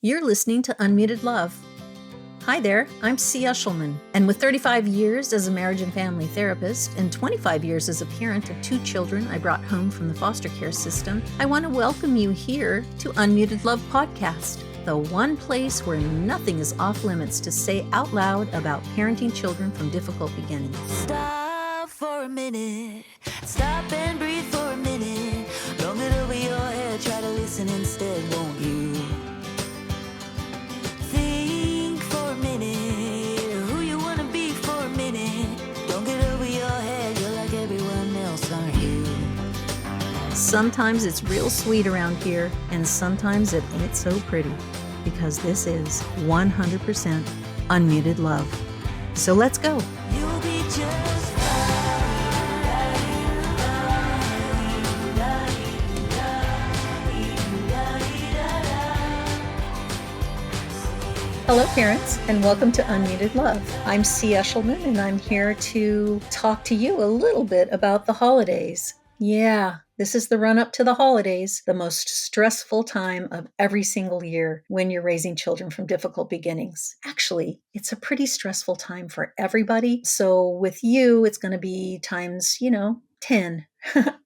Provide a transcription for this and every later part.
You're listening to Unmuted Love. Hi there, I'm Eshelman, and with 35 years as a marriage and family therapist and 25 years as a parent of 2 children I brought home from the foster care system, I want to welcome you here to Unmuted Love Podcast, the one place where nothing is off limits to say out loud about parenting children from difficult beginnings. Stop for a minute, stop and breathe for a minute, long it over your head, try to listen instead, won't you? Think for a minute, who you wanna be for a minute, don't get over your head, you're like everyone else, aren't you? Sometimes it's real sweet around here, and sometimes it ain't so pretty, because this is 100% Unmuted Love. So let's go. You'll be just Hello, parents, and welcome to Unmuted Love. I'm Eshelman, and I'm here to talk to you a little bit about the holidays. Yeah, this is the run-up to the holidays, the most stressful time of every single year when you're raising children from difficult beginnings. Actually, it's a pretty stressful time for everybody. So with you, it's going to be times, 10,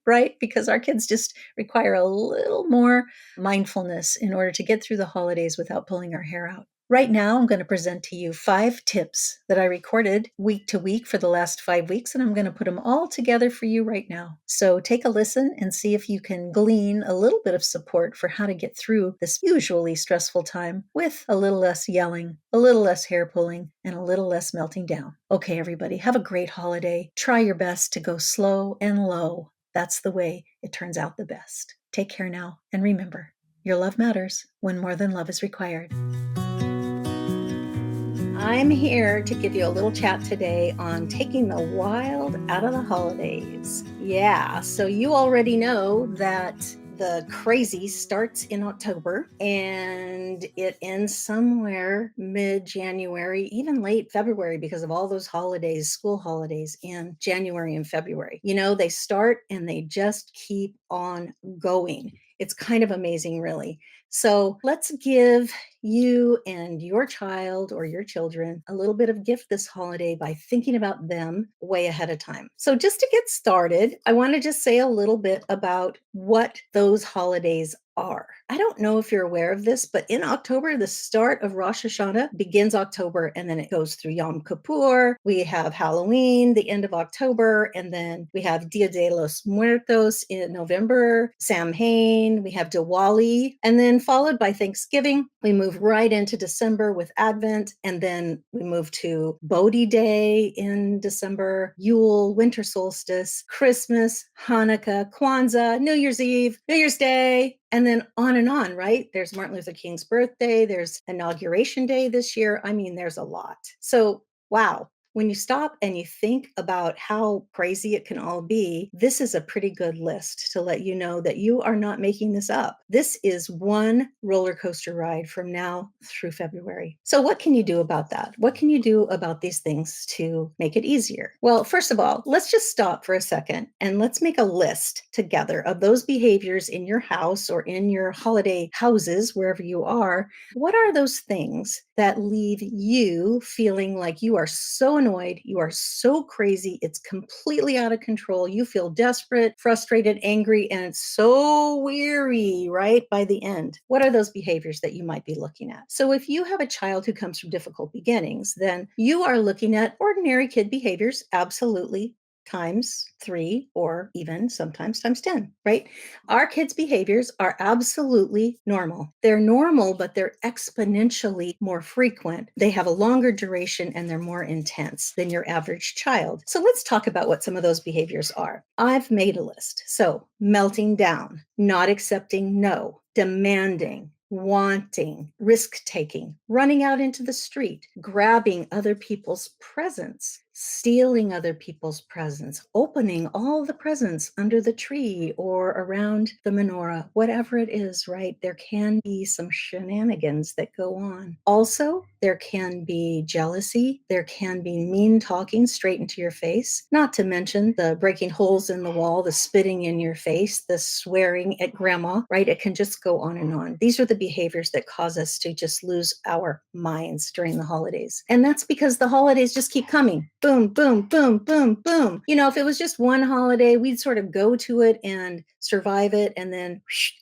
right? Because our kids just require a little more mindfulness in order to get through the holidays without pulling our hair out. Right now, I'm going to present to you 5 tips that I recorded week to week for the last 5 weeks, and I'm going to put them all together for you right now. So take a listen and see if you can glean a little bit of support for how to get through this usually stressful time with a little less yelling, a little less hair pulling, and a little less melting down. Okay, everybody, have a great holiday. Try your best to go slow and low. That's the way it turns out the best. Take care now, and remember, your love matters when more than love is required. I'm here to give you a little chat today on taking the wild out of the holidays. Yeah, so you already know that the crazy starts in October and it ends somewhere mid-January, even late February, because of all those holidays, school holidays in January and February. They start and they just keep on going. It's kind of amazing, really. So let's give you and your child or your children a little bit of gift this holiday by thinking about them way ahead of time. So just to get started, I want to just say a little bit about what those holidays are. I don't know if you're aware of this, but in October, the start of Rosh Hashanah begins October and then it goes through Yom Kippur. We have Halloween, the end of October, and then we have Dia de los Muertos in November, Samhain, we have Diwali, and then followed by Thanksgiving. We move right into December with Advent, and then we move to Bodhi Day in December, Yule, winter solstice, Christmas, Hanukkah, Kwanzaa, New Year's Eve, New Year's Day, and then on, right? There's Martin Luther King's birthday. There's Inauguration Day this year. I mean, there's a lot. So, wow. When you stop and you think about how crazy it can all be, this is a pretty good list to let you know that you are not making this up. This is one roller coaster ride from now through February. So what can you do about that? What can you do about these things to make it easier? Well, first of all, let's just stop for a second and let's make a list together of those behaviors in your house or in your holiday houses, wherever you are. What are those things that leave you feeling like you are so annoyed, you are so crazy, it's completely out of control, you feel desperate, frustrated, angry, and it's so weary, right, by the end? What are those behaviors that you might be looking at? So if you have a child who comes from difficult beginnings, then you are looking at ordinary kid behaviors, absolutely, times 3 or even sometimes times 10, right? Our kids' behaviors are absolutely normal. They're normal, but they're exponentially more frequent. They have a longer duration and they're more intense than your average child. So let's talk about what some of those behaviors are. I've made a list. So melting down, not accepting no, demanding, wanting, risk-taking, running out into the street, grabbing other people's presents, stealing other people's presents, opening all the presents under the tree or around the menorah, whatever it is, right? There can be some shenanigans that go on. Also, there can be jealousy. There can be mean talking straight into your face, not to mention the breaking holes in the wall, the spitting in your face, the swearing at grandma, right? It can just go on and on. These are the behaviors that cause us to just lose our minds during the holidays. And that's because the holidays just keep coming. Boom, boom, boom, boom, boom. If it was just one holiday, we'd sort of go to it and survive it, and then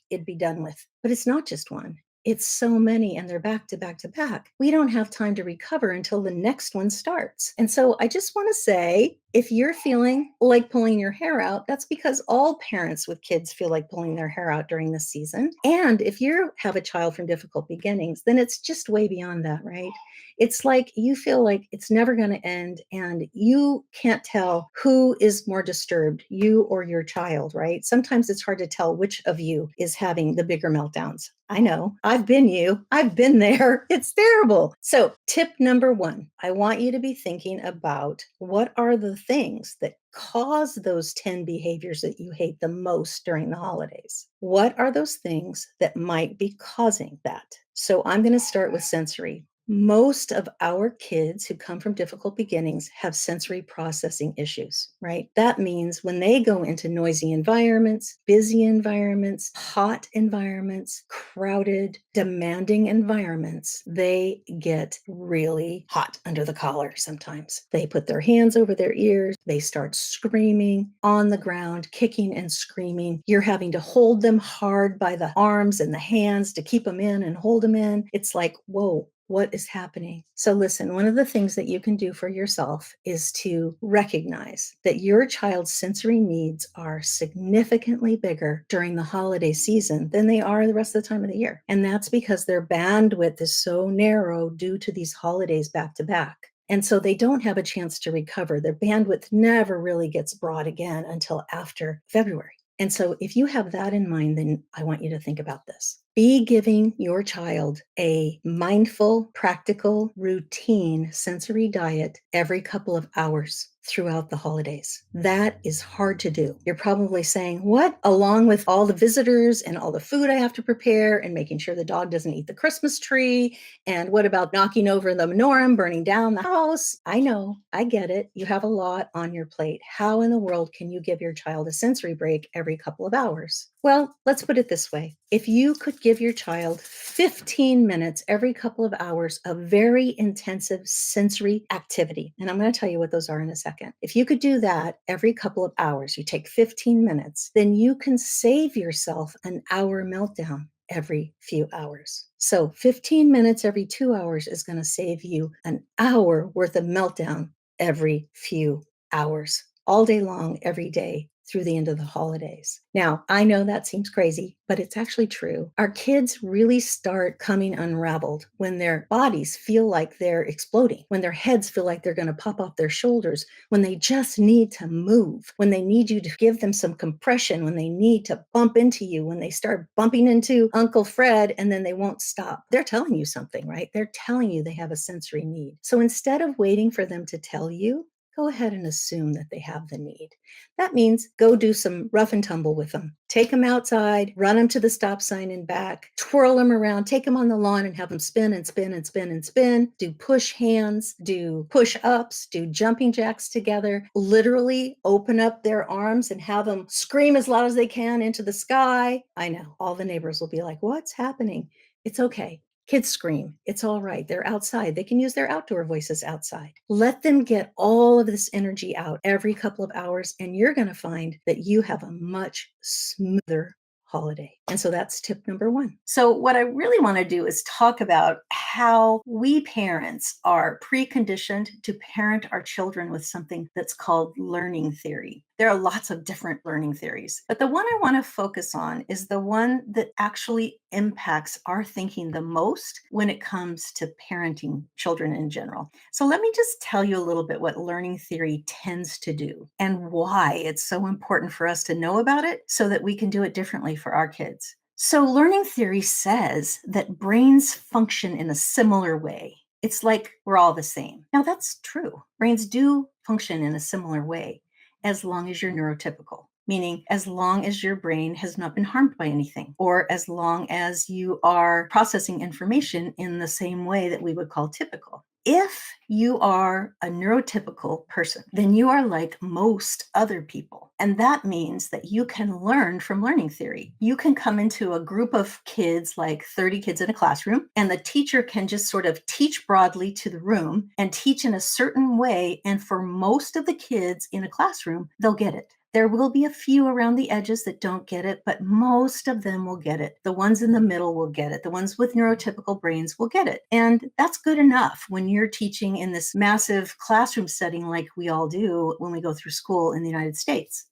it'd be done with. But it's not just one. It's so many, and they're back to back to back. We don't have time to recover until the next one starts. And so I just want to say, if you're feeling like pulling your hair out, that's because all parents with kids feel like pulling their hair out during this season. And if you have a child from difficult beginnings, then it's just way beyond that, right? It's like you feel like it's never going to end, and you can't tell who is more disturbed, you or your child, right? Sometimes it's hard to tell which of you is having the bigger meltdowns. I know, I've been you, I've been there. It's terrible. So, tip number one, I want you to be thinking about what are the things that cause those 10 behaviors that you hate the most during the holidays. What are those things that might be causing that? So, I'm going to start with sensory. Most of our kids who come from difficult beginnings have sensory processing issues, right? That means when they go into noisy environments, busy environments, hot environments, crowded, demanding environments, they get really hot under the collar sometimes. They put their hands over their ears, they start screaming on the ground, kicking and screaming. You're having to hold them hard by the arms and the hands to keep them in and hold them in. It's like, whoa, what is happening? So listen, one of the things that you can do for yourself is to recognize that your child's sensory needs are significantly bigger during the holiday season than they are the rest of the time of the year. And that's because their bandwidth is so narrow due to these holidays back to back. And so they don't have a chance to recover. Their bandwidth never really gets broad again until after February. And so if you have that in mind, then I want you to think about this. Be giving your child a mindful, practical, routine sensory diet every couple of hours throughout the holidays. That is hard to do. You're probably saying, what? Along with all the visitors and all the food I have to prepare and making sure the dog doesn't eat the Christmas tree. And what about knocking over the menorah and burning down the house? I know, I get it. You have a lot on your plate. How in the world can you give your child a sensory break every couple of hours? Well, let's put it this way. If you could give your child 15 minutes every couple of hours of very intensive sensory activity, and I'm going to tell you what those are in a second. If you could do that every couple of hours, you take 15 minutes, then you can save yourself an hour meltdown every few hours. So 15 minutes every 2 hours is going to save you an hour worth of meltdown every few hours, all day long, every day, through the end of the holidays. Now, I know that seems crazy, but it's actually true. Our kids really start coming unraveled when their bodies feel like they're exploding, when their heads feel like they're going to pop off their shoulders, when they just need to move, when they need you to give them some compression, when they need to bump into you, when they start bumping into Uncle Fred and then they won't stop. They're telling you something, right? They're telling you they have a sensory need. So instead of waiting for them to tell you, go ahead and assume that they have the need. That means go do some rough and tumble with them. Take them outside, run them to the stop sign and back, twirl them around, take them on the lawn and have them spin and spin and spin and spin, do push hands, do push ups, do jumping jacks together, literally open up their arms and have them scream as loud as they can into the sky. I know all the neighbors will be like, what's happening? It's okay. Kids scream. It's all right. They're outside. They can use their outdoor voices outside. Let them get all of this energy out every couple of hours, and you're going to find that you have a much smoother holiday. And so that's tip number one. So what I really want to do is talk about how we parents are preconditioned to parent our children with something that's called learning theory. There are lots of different learning theories, but the one I want to focus on is the one that actually impacts our thinking the most when it comes to parenting children in general. So let me just tell you a little bit what learning theory tends to do and why it's so important for us to know about it so that we can do it differently for our kids. So learning theory says that brains function in a similar way. It's like we're all the same. Now, that's true. Brains do function in a similar way as long as you're neurotypical, meaning as long as your brain has not been harmed by anything, or as long as you are processing information in the same way that we would call typical. If you are a neurotypical person, then you are like most other people. And that means that you can learn from learning theory. You can come into a group of kids, like 30 kids in a classroom, and the teacher can just sort of teach broadly to the room and teach in a certain way. And for most of the kids in a classroom, they'll get it. There will be a few around the edges that don't get it, but most of them will get it. The ones in the middle will get it. The ones with neurotypical brains will get it. And that's good enough when you're teaching in this massive classroom setting like we all do when we go through school in the United States.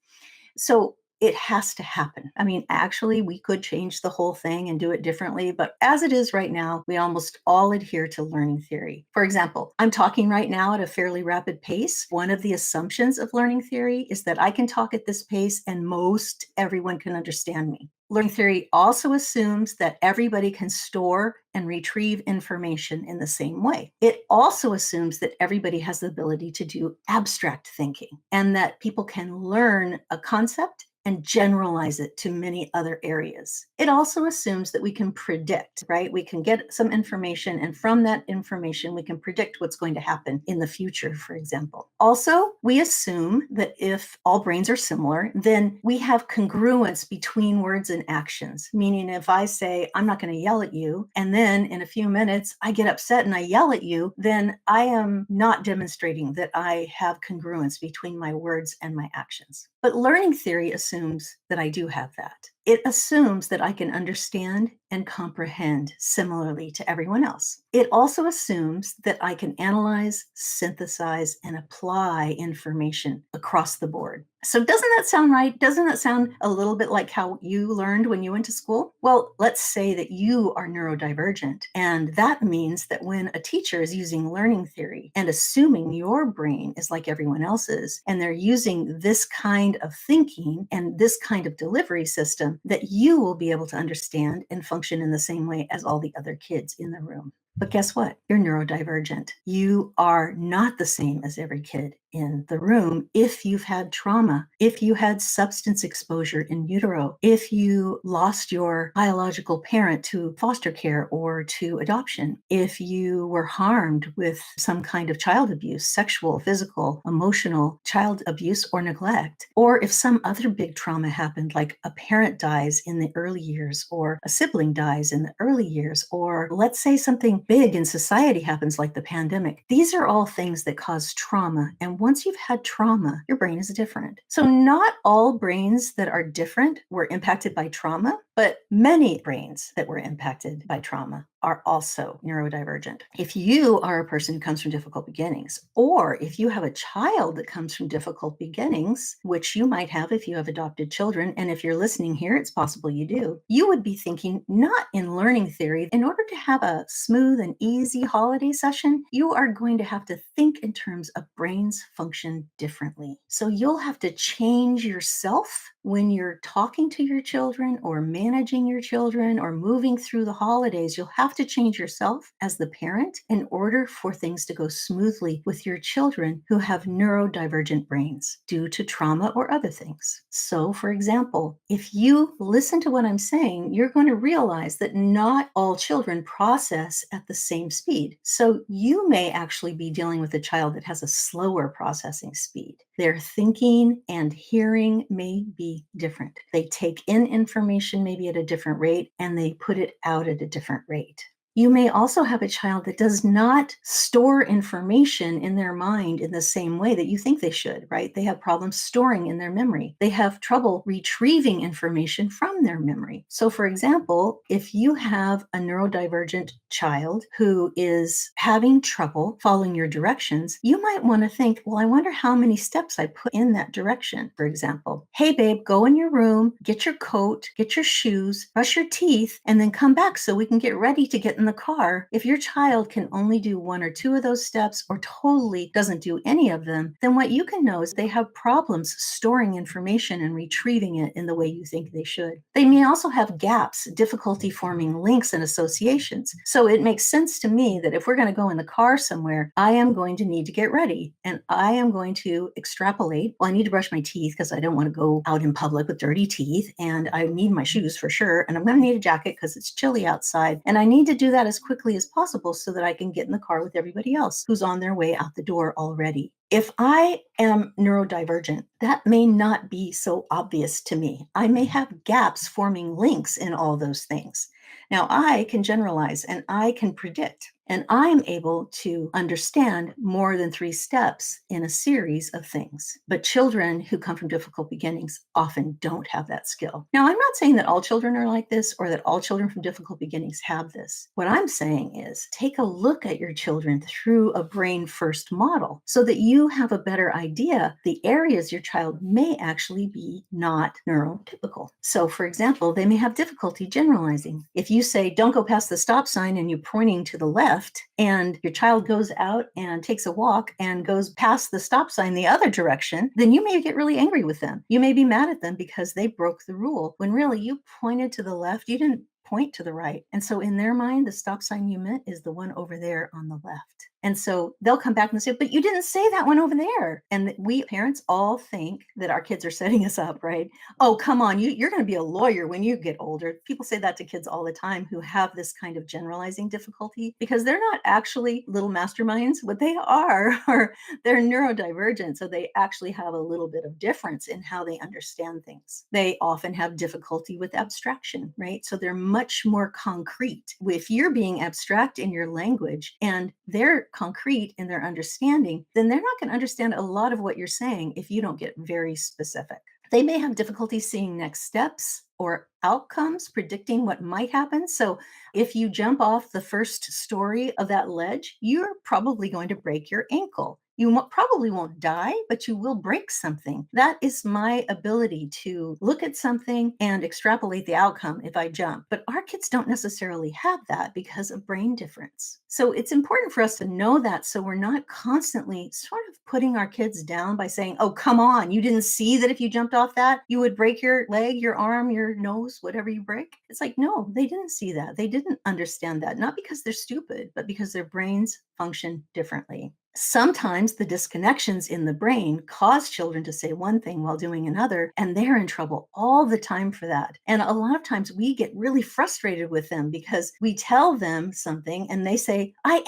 So it has to happen. I mean, actually, we could change the whole thing and do it differently, but as it is right now, we almost all adhere to learning theory. For example, I'm talking right now at a fairly rapid pace. One of the assumptions of learning theory is that I can talk at this pace and most everyone can understand me. Learning theory also assumes that everybody can store and retrieve information in the same way. It also assumes that everybody has the ability to do abstract thinking and that people can learn a concept and generalize it to many other areas. It also assumes that we can predict, right? We can get some information, and from that information, we can predict what's going to happen in the future, for example. Also, we assume that if all brains are similar, then we have congruence between words and actions, meaning if I say, I'm not going to yell at you, and then in a few minutes, I get upset and I yell at you, then I am not demonstrating that I have congruence between my words and my actions. But learning theory assumes that I do have that. It assumes that I can understand and comprehend similarly to everyone else. It also assumes that I can analyze, synthesize, and apply information across the board. So doesn't that sound right? Doesn't that sound a little bit like how you learned when you went to school? Well, let's say that you are neurodivergent, and that means that when a teacher is using learning theory and assuming your brain is like everyone else's, and they're using this kind of thinking and this kind of delivery system, that you will be able to understand and function in the same way as all the other kids in the room. But guess what? You're neurodivergent. You are not the same as every kid in the room if you've had trauma, if you had substance exposure in utero, if you lost your biological parent to foster care or to adoption, if you were harmed with some kind of child abuse, sexual, physical, emotional child abuse or neglect, or if some other big trauma happened, like a parent dies in the early years, or a sibling dies in the early years, or let's say something big in society happens like the pandemic. These are all things that cause trauma. And once you've had trauma, your brain is different. So not all brains that are different were impacted by trauma, but many brains that were impacted by trauma are also neurodivergent. If you are a person who comes from difficult beginnings, or if you have a child that comes from difficult beginnings, which you might have if you have adopted children, and if you're listening here, it's possible you do, you would be thinking not in learning theory. In order to have a smooth and easy holiday session, you are going to have to think in terms of brains function differently. So you'll have to change yourself when you're talking to your children or managing your children or moving through the holidays. You'll have to change yourself as the parent in order for things to go smoothly with your children who have neurodivergent brains due to trauma or other things. So, for example, if you listen to what I'm saying, you're going to realize that not all children process at the same speed. So you may actually be dealing with a child that has a slower processing speed. Their thinking and hearing may be different. They take in information maybe at a different rate and they put it out at a different rate. You may also have a child that does not store information in their mind in the same way that you think they should, right? They have problems storing in their memory. They have trouble retrieving information from their memory. So, for example, if you have a neurodivergent child who is having trouble following your directions, you might want to think, well, I wonder how many steps I put in that direction. For example, hey, babe, go in your room, get your coat, get your shoes, brush your teeth, and then come back so we can get ready to get in in the car, if your child can only do one or two of those steps or totally doesn't do any of them, then what you can know is they have problems storing information and retrieving it in the way you think they should. They may also have gaps, difficulty forming links and associations. So it makes sense to me that if we're going to go in the car somewhere, I am going to need to get ready and I am going to extrapolate. Well, I need to brush my teeth because I don't want to go out in public with dirty teeth, and I need my shoes for sure, and I'm going to need a jacket because it's chilly outside, and I need to do that as quickly as possible so that I can get in the car with everybody else who's on their way out the door already. If I am neurodivergent, that may not be so obvious to me. I may have gaps forming links in all those things. Now, I can generalize and I can predict, and I'm able to understand more than 3 steps in a series of things. But children who come from difficult beginnings often don't have that skill. Now, I'm not saying that all children are like this or that all children from difficult beginnings have this. What I'm saying is take a look at your children through a brain first model so that you have a better idea the areas your child may actually be not neurotypical. So, for example, they may have difficulty generalizing. If you say, don't go past the stop sign, and you're pointing to the left, and your child goes out and takes a walk and goes past the stop sign the other direction, then you may get really angry with them. You may be mad at them because they broke the rule when really you pointed to the left. You didn't point to the right. And so in their mind, the stop sign you meant is the one over there on the left. And so they'll come back and say, but you didn't say that one over there. And we parents all think that our kids are setting us up, right? Oh, come on, you're going to be a lawyer when you get older. People say that to kids all the time who have this kind of generalizing difficulty because they're not actually little masterminds. What they are they're neurodivergent. So they actually have a little bit of difference in how they understand things. They often have difficulty with abstraction, right? So they're much more concrete. If you're being abstract in your language and they're concrete in their understanding, then they're not going to understand a lot of what you're saying if you don't get very specific. They may have difficulty seeing next steps or outcomes, predicting what might happen. So if you jump off the first story of that ledge, you're probably going to break your ankle. You probably won't die, but you will break something. That is my ability to look at something and extrapolate the outcome if I jump. But our kids don't necessarily have that because of brain difference. So it's important for us to know that so we're not constantly sort of putting our kids down by saying, oh, come on, you didn't see that if you jumped off that, you would break your leg, your arm, your nose, whatever you break. It's like, no, they didn't see that. They didn't understand that, not because they're stupid, but because their brains function differently. Sometimes the disconnections in the brain cause children to say one thing while doing another, and they're in trouble all the time for that. And a lot of times we get really frustrated with them because we tell them something and they say, I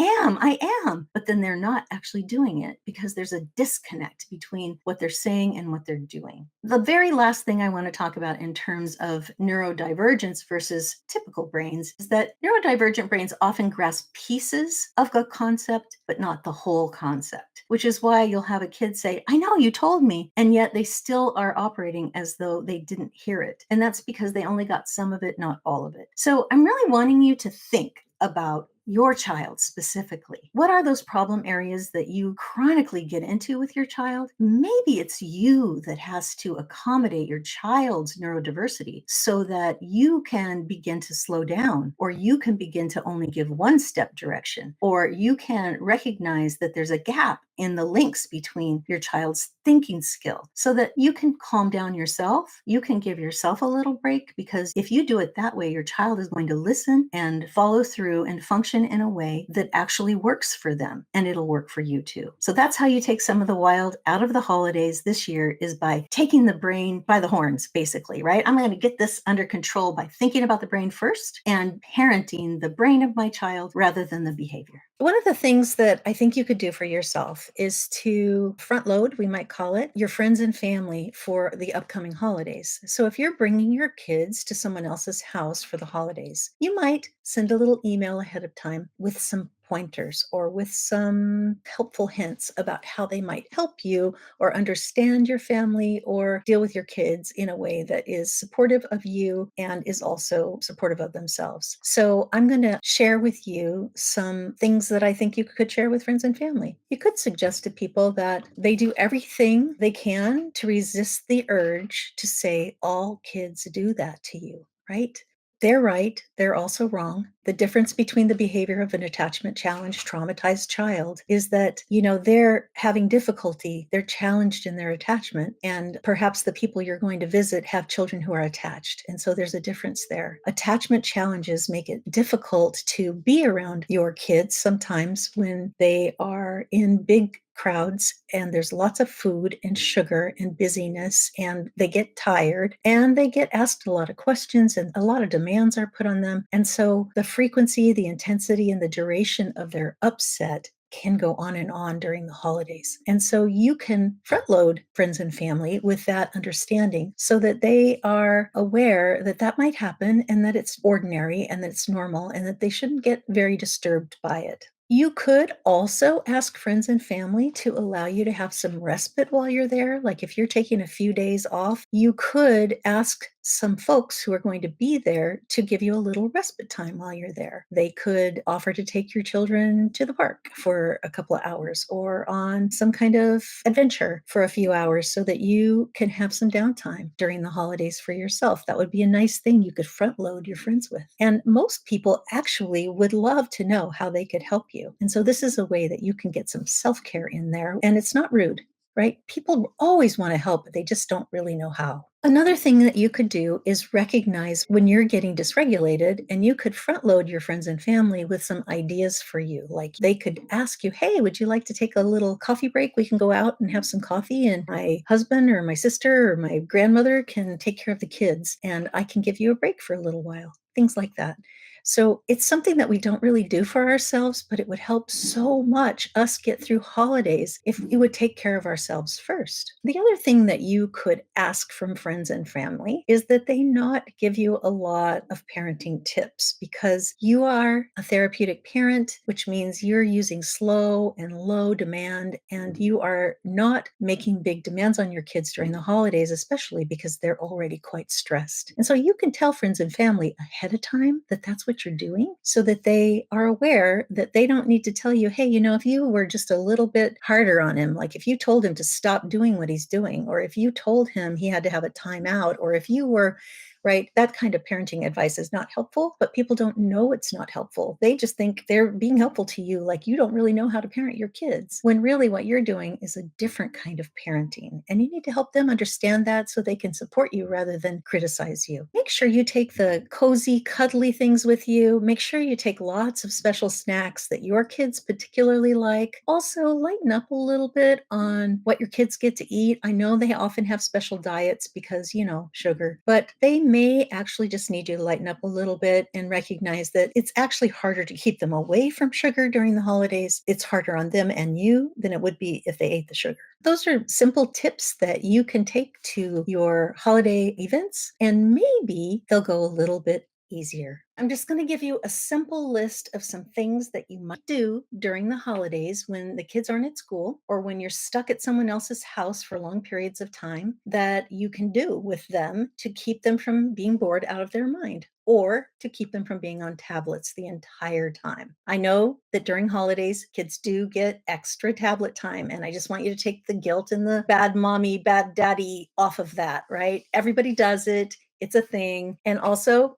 am, but then they're not actually doing it because there's a disconnect between what they're saying and what they're doing. The very last thing I want to talk about in terms of neurodivergence versus typical brains is that neurodivergent brains often grasp pieces of a concept, but not the whole concept, which is why you'll have a kid say, I know you told me, and yet they still are operating as though they didn't hear it. And that's because they only got some of it, not all of it. So I'm really wanting you to think about your child specifically. What are those problem areas that you chronically get into with your child? Maybe it's you that has to accommodate your child's neurodiversity so that you can begin to slow down, or you can begin to only give one step direction, or you can recognize that there's a gap in the links between your child's thinking skill so that you can calm down yourself. You can give yourself a little break, because if you do it that way, your child is going to listen and follow through and function in a way that actually works for them, and it'll work for you too. So that's how you take some of the wild out of the holidays this year, is by taking the brain by the horns, basically, right? I'm going to get this under control by thinking about the brain first and parenting the brain of my child rather than the behavior. One of the things that I think you could do for yourself is to front load, we might call it, your friends and family for the upcoming holidays. So if you're bringing your kids to someone else's house for the holidays, you might send a little email ahead of time with some pointers or with some helpful hints about how they might help you or understand your family or deal with your kids in a way that is supportive of you and is also supportive of themselves. So I'm going to share with you some things that I think you could share with friends and family. You could suggest to people that they do everything they can to resist the urge to say, all kids do that to you, right? They're right. They're also wrong. The difference between the behavior of an attachment challenged, traumatized child is that, they're having difficulty. They're challenged in their attachment. And perhaps the people you're going to visit have children who are attached. And so there's a difference there. Attachment challenges make it difficult to be around your kids sometimes when they are in big crowds and there's lots of food and sugar and busyness, and they get tired and they get asked a lot of questions and a lot of demands are put on them. And so the frequency, the intensity, and the duration of their upset can go on and on during the holidays. And so you can front load friends and family with that understanding so that they are aware that that might happen and that it's ordinary and that it's normal and that they shouldn't get very disturbed by it. You could also ask friends and family to allow you to have some respite while you're there. Like if you're taking a few days off, you could ask some folks who are going to be there to give you a little respite time while you're there. They could offer to take your children to the park for a couple of hours or on some kind of adventure for a few hours so that you can have some downtime during the holidays for yourself. That would be a nice thing you could front load your friends with. And most people actually would love to know how they could help you. And so this is a way that you can get some self-care in there, and it's not rude, right? People always want to help, but they just don't really know how. Another thing that you could do is recognize when you're getting dysregulated, and you could front load your friends and family with some ideas for you. Like they could ask you, hey, would you like to take a little coffee break? We can go out and have some coffee, and my husband or my sister or my grandmother can take care of the kids, and I can give you a break for a little while. Things like that. So it's something that we don't really do for ourselves, but it would help so much us get through holidays if we would take care of ourselves first. The other thing that you could ask from friends and family is that they not give you a lot of parenting tips, because you are a therapeutic parent, which means you're using slow and low demand, and you are not making big demands on your kids during the holidays, especially because they're already quite stressed. And so you can tell friends and family ahead of time that that's what you're doing, so that they are aware that they don't need to tell you, hey, if you were just a little bit harder on him, like if you told him to stop doing what he's doing, or if you told him he had to have a timeout, or if you were right, that kind of parenting advice is not helpful, but people don't know it's not helpful. They just think they're being helpful to you, like you don't really know how to parent your kids, when really what you're doing is a different kind of parenting. And you need to help them understand that so they can support you rather than criticize you. Make sure you take the cozy, cuddly things with you. Make sure you take lots of special snacks that your kids particularly like. Also, lighten up a little bit on what your kids get to eat. I know they often have special diets because, sugar, but they may actually just need you to lighten up a little bit and recognize that it's actually harder to keep them away from sugar during the holidays. It's harder on them and you than it would be if they ate the sugar. Those are simple tips that you can take to your holiday events, and maybe they'll go a little bit easier. I'm just going to give you a simple list of some things that you might do during the holidays when the kids aren't at school, or when you're stuck at someone else's house for long periods of time, that you can do with them to keep them from being bored out of their mind, or to keep them from being on tablets the entire time. I know that during holidays, kids do get extra tablet time, and I just want you to take the guilt and the bad mommy, bad daddy off of that, right? Everybody does it. It's a thing. And also,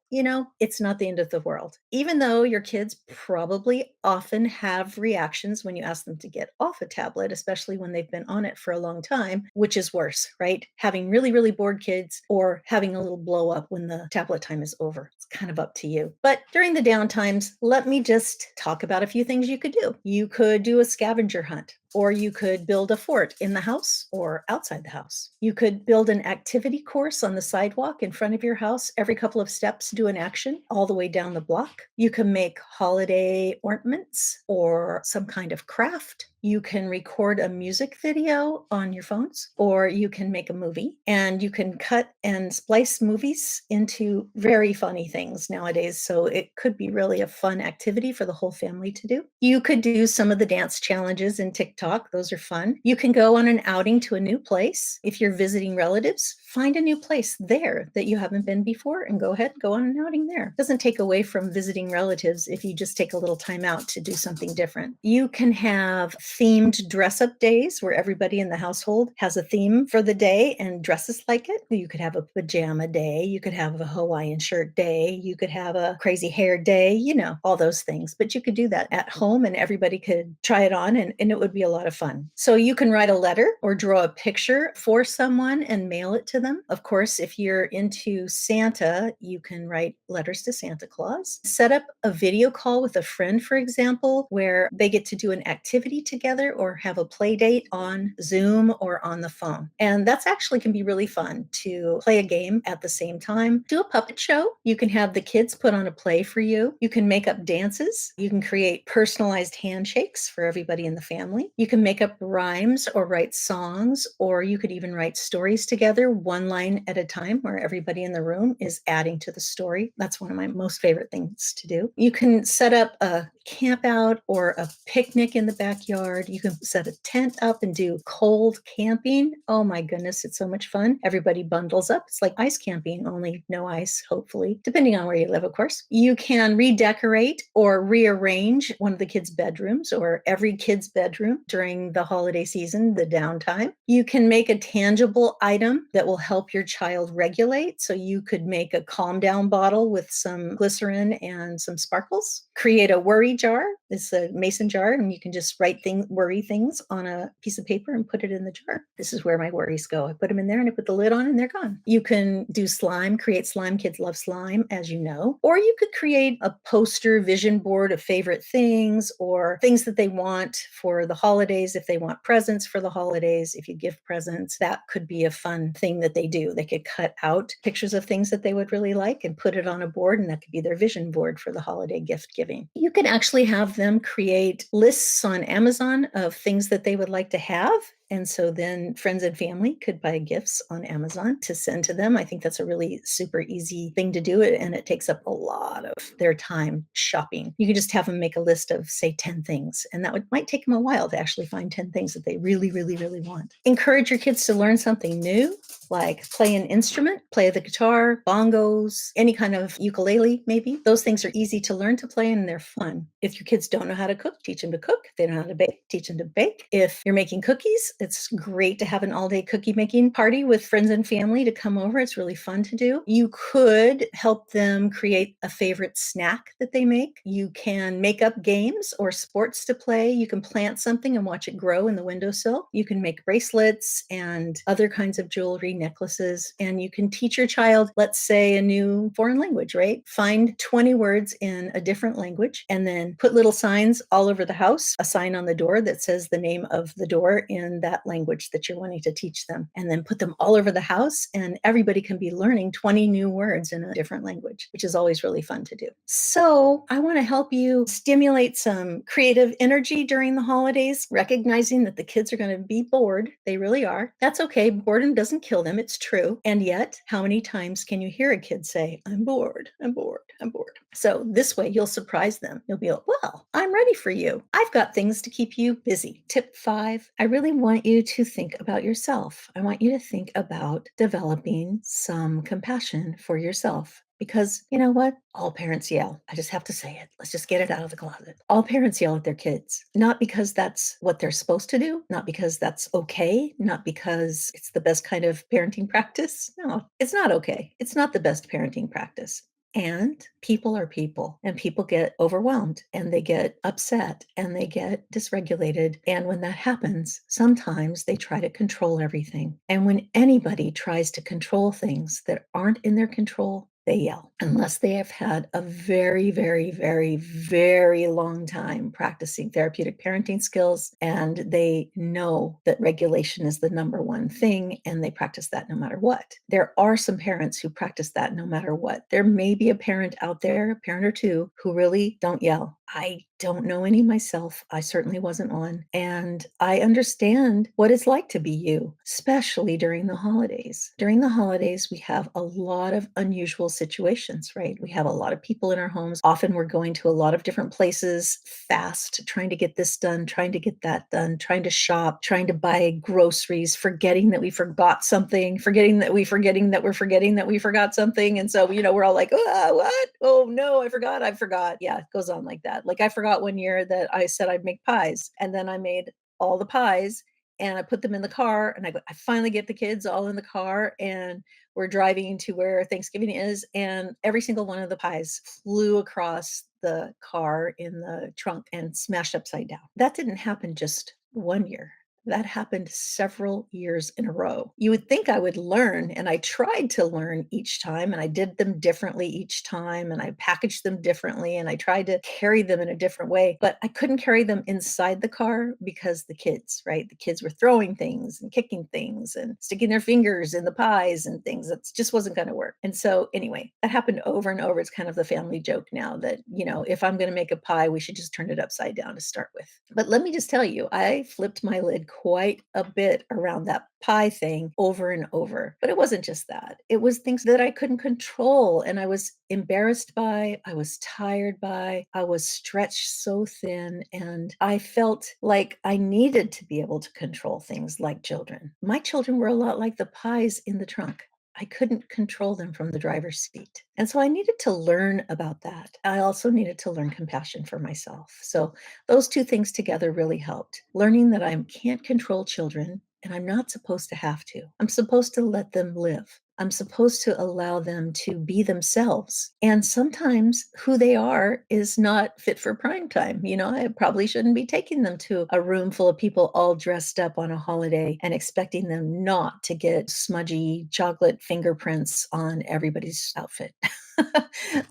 it's not the end of the world. Even though your kids probably often have reactions when you ask them to get off a tablet, especially when they've been on it for a long time, which is worse, right? Having really, really bored kids, or having a little blow up when the tablet time is over. It's kind of up to you. But during the downtimes, let me just talk about a few things you could do. You could do a scavenger hunt, or you could build a fort in the house or outside the house. You could build an activity course on the sidewalk in front of your house. Every couple of steps, do an action all the way down the block. You can make holiday ornaments or some kind of craft. You can record a music video on your phones, or you can make a movie, and you can cut and splice movies into very funny things nowadays. So it could be really a fun activity for the whole family to do. You could do some of the dance challenges in TikTok. Those are fun. You can go on an outing to a new place. If you're visiting relatives, find a new place there that you haven't been before and go ahead, go on an outing there. It doesn't take away from visiting relatives if you just take a little time out to do something different. You can have themed dress up days where everybody in the household has a theme for the day and dresses like it. You could have a pajama day, you could have a Hawaiian shirt day, you could have a crazy hair day, all those things. But you could do that at home and everybody could try it on and it would be a lot of fun. So you can write a letter or draw a picture for someone and mail it to them. Of course, if you're into Santa, you can write letters to Santa Claus. Set up a video call with a friend, for example, where they get to do an activity together or have a play date on Zoom or on the phone. And that's actually can be really fun to play a game at the same time. Do a puppet show. You can have the kids put on a play for you. You can make up dances. You can create personalized handshakes for everybody in the family. You can make up rhymes or write songs, or you could even write stories together, one line at a time, where everybody in the room is adding to the story. That's one of my most favorite things to do. You can set up a camp out or a picnic in the backyard. You can set a tent up and do cold camping. Oh my goodness, it's so much fun. Everybody bundles up. It's like ice camping, only no ice, hopefully, depending on where you live, of course. You can redecorate or rearrange one of the kids' bedrooms or every kid's bedroom during the holiday season, the downtime. You can make a tangible item that will help your child regulate. So you could make a calm down bottle with some glycerin and some sparkles. Create a worry jar. It's a mason jar, and you can just write worry things on a piece of paper and put it in the jar. This is where my worries go. I put them in there and I put the lid on and they're gone. You can do slime, create slime. Kids love slime, as you know. Or you could create a poster vision board of favorite things or things that they want for the holidays. If they want presents for the holidays, if you give presents, that could be a fun thing that they do. They could cut out pictures of things that they would really like and put it on a board, and that could be their vision board for the holiday gift giving. You can actually have them create lists on Amazon of things that they would like to have. And so then friends and family could buy gifts on Amazon to send to them. I think that's a really super easy thing to do, and it takes up a lot of their time shopping. You can just have them make a list of, say, 10 things, and that might take them a while to actually find 10 things that they really, really, really want. Encourage your kids to learn something new, like play an instrument, play the guitar, bongos, any kind of ukulele, maybe. Those things are easy to learn to play and they're fun. If your kids don't know how to cook, teach them to cook. If they don't know how to bake, teach them to bake. If you're making cookies, it's great to have an all-day cookie making party with friends and family to come over. It's really fun to do. You could help them create a favorite snack that they make. You can make up games or sports to play. You can plant something and watch it grow in the windowsill. You can make bracelets and other kinds of jewelry, necklaces, and you can teach your child, let's say, a new foreign language, right? Find 20 words in a different language and then put little signs all over the house, a sign on the door that says the name of the door in that language that you're wanting to teach them, and then put them all over the house, and everybody can be learning 20 new words in a different language, which is always really fun to do. So I want to help you stimulate some creative energy during the holidays, recognizing that the kids are going to be bored. They really are. That's okay. Boredom doesn't kill them. It's true. And yet, how many times can you hear a kid say, I'm bored, I'm bored, I'm bored? So this way you'll surprise them. You'll be like, well, I'm ready for you. I've got things to keep you busy. Tip 5, I really want you to think about yourself. I want you to think about developing some compassion for yourself. Because you know what? All parents yell. I just have to say it. Let's just get it out of the closet. All parents yell at their kids, not because that's what they're supposed to do, not because that's okay, not because it's the best kind of parenting practice. No, it's not okay. It's not the best parenting practice. And people are people, and people get overwhelmed and they get upset and they get dysregulated. And when that happens, sometimes they try to control everything. And when anybody tries to control things that aren't in their control, they yell, unless they have had a very, very, very, very long time practicing therapeutic parenting skills, and they know that regulation is the number one thing, and they practice that no matter what. There are some parents who practice that no matter what. There may be a parent out there, a parent or two, who really don't yell. I don't know any myself. I certainly wasn't one. And I understand what it's like to be you, especially during the holidays. During the holidays, we have a lot of unusual situations, right? We have a lot of people in our homes. Often we're going to a lot of different places fast, trying to get this done, trying to get that done, trying to shop, trying to buy groceries, forgetting that we forgot something, forgetting that we're forgetting that we forgot something. And so, we're all like, oh, what? Oh no, I forgot. Yeah, it goes on like that. Like I forgot one year that I said I'd make pies, and then I made all the pies and I put them in the car and I finally get the kids all in the car and we're driving to where Thanksgiving is. And every single one of the pies flew across the car in the trunk and smashed upside down. That didn't happen just one year. That happened several years in a row. You would think I would learn, and I tried to learn each time, and I did them differently each time, and I packaged them differently, and I tried to carry them in a different way, but I couldn't carry them inside the car because the kids, right? The kids were throwing things and kicking things and sticking their fingers in the pies and things. That just wasn't going to work. And so anyway, that happened over and over. It's kind of the family joke now that, if I'm going to make a pie, we should just turn it upside down to start with. But let me just tell you, I flipped my lid quite a bit around that pie thing over and over. But it wasn't just that. It was things that I couldn't control and I was embarrassed by, I was tired by, I was stretched so thin, and I felt like I needed to be able to control things like children. My children were a lot like the pies in the trunk. I couldn't control them from the driver's seat. And so I needed to learn about that. I also needed to learn compassion for myself. So those two things together really helped. Learning that I can't control children and I'm not supposed to have to. I'm supposed to let them live. I'm supposed to allow them to be themselves. And sometimes who they are is not fit for prime time. I probably shouldn't be taking them to a room full of people all dressed up on a holiday and expecting them not to get smudgy chocolate fingerprints on everybody's outfit.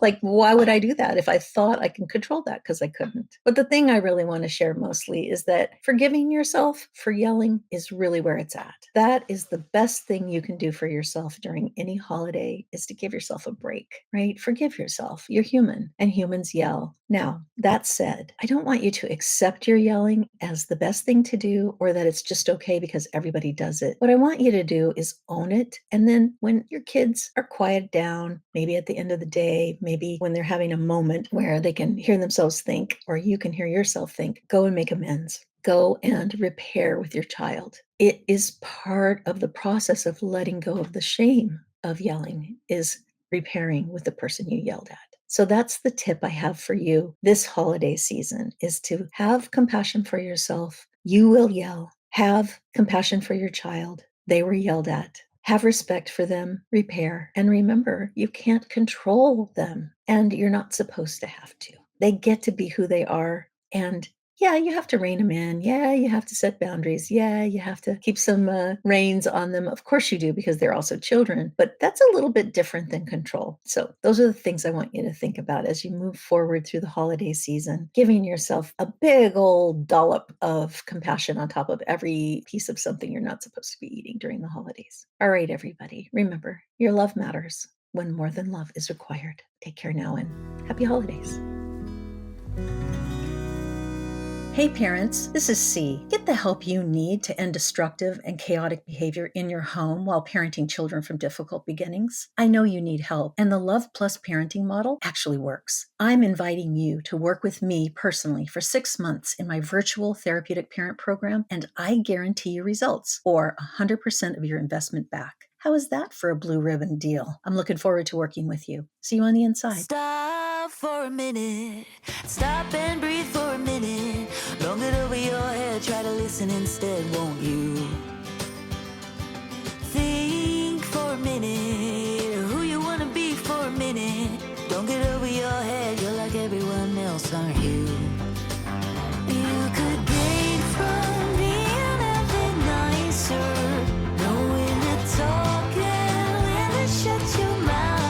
Like, why would I do that if I thought I can control that? Because I couldn't. But the thing I really want to share mostly is that forgiving yourself for yelling is really where it's at. That is the best thing you can do for yourself during any holiday, is to give yourself a break, right? Forgive yourself. You're human and humans yell. Now, that said, I don't want you to accept your yelling as the best thing to do or that it's just okay because everybody does it. What I want you to do is own it. And then when your kids are quieted down, maybe at the end of the day, maybe when they're having a moment where they can hear themselves think, or you can hear yourself think, go and make amends. Go and repair with your child. It is part of the process of letting go of the shame of yelling, is repairing with the person you yelled at. So that's the tip I have for you this holiday season, is to have compassion for yourself. You will yell. Have compassion for your child. They were yelled at. Have respect for them, repair, and remember, you can't control them, and you're not supposed to have to. They get to be who they are, and yeah, you have to rein them in. Yeah, you have to set boundaries. Yeah, you have to keep some reins on them. Of course you do, because they're also children, but that's a little bit different than control. So those are the things I want you to think about as you move forward through the holiday season, giving yourself a big old dollop of compassion on top of every piece of something you're not supposed to be eating during the holidays. All right, everybody, remember, your love matters when more than love is required. Take care now and happy holidays. Hey parents, this is C. Get the help you need to end destructive and chaotic behavior in your home while parenting children from difficult beginnings. I know you need help, and the Love Plus parenting model actually works. I'm inviting you to work with me personally for 6 months in my virtual therapeutic parent program, and I guarantee you results, or 100% of your investment back. How is that for a blue ribbon deal? I'm looking forward to working with you. See you on the inside. Stop for a minute. Stop and breathe for a minute. Long it over your head. Try to listen instead, won't you? Think for a minute. Who you want to be for a minute. Don't get over your head. You're like everyone else, aren't you? You could gain from being a bit nicer. Knowing to talk and when to shut your mouth.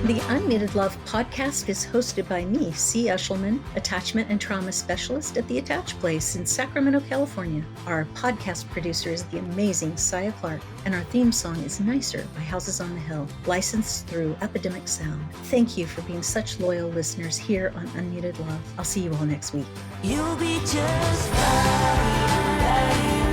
The UnMuted Love podcast is hosted by me, C. Eshelman, attachment and trauma specialist at the Attach Place in Sacramento, California. Our podcast producer is the amazing Saya Clark, and our theme song is Nicer by Houses on the Hill, licensed through Epidemic Sound. Thank you for being such loyal listeners here on UnMuted Love. I'll see you all next week. You'll be just fine.